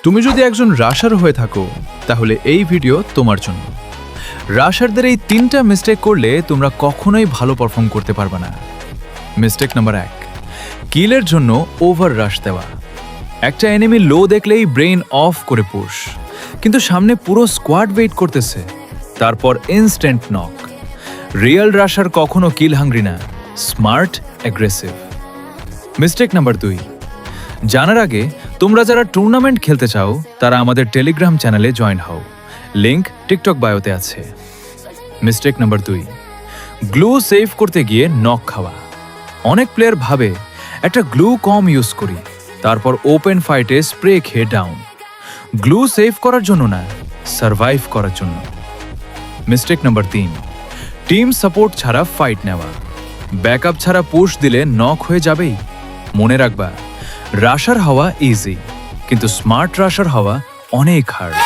তুমি যদি একজন রাশার হয়ে থাকো তাহলে এই ভিডিও তোমার জন্য। রাশারদের এই 3টা মিস্টেক করলে তোমরা কখনোই ভালো পারফর্ম করতে পারবে না। মিস্টেক নাম্বার 1, কিলের জন্য ওভার রাশ দেওয়া। একটা এনিমি লো দেখলেই ব্রেইন অফ করে পুশ, কিন্তু সামনে পুরো স্কোয়াড ওয়েট করতেছে, তারপর ইনস্ট্যান্ট নক। রিয়েল রাশার কখনো কিল হাংরি না, স্মার্ট অ্যাগ্রেসিভ। মিস্টেক নাম্বার 2, জানার আগে তোমরা যারা টুর্নামেন্ট খেলতে চাও তারা আমাদের টেলিগ্রাম চ্যানেলে জয়েন হও, লিংক টিকটক বায়োতে আছে। মিস্টেক নাম্বার 2, গ্লু সেভ করতে গিয়ে নক খাওয়া। অনেক প্লেয়ার ভাবে একটা গ্লু কম ইউজ করি, তারপর ওপেন ফাইটে স্প্রে খেয়ে ডাউন। গ্লু সেভ করার জন্য না, সার্ভাইভ করার জন্য। মিস্টেক নাম্বার 3, টিম সাপোর্ট ছাড়া ফাইট নেওয়া। ব্যাকআপ ছাড়া পুশ দিলে নক হয়ে যাবেই। মনে রাখবা, রাশার হওয়া ইজি, কিন্তু স্মার্ট রাশার হওয়া অনেক হার্ড।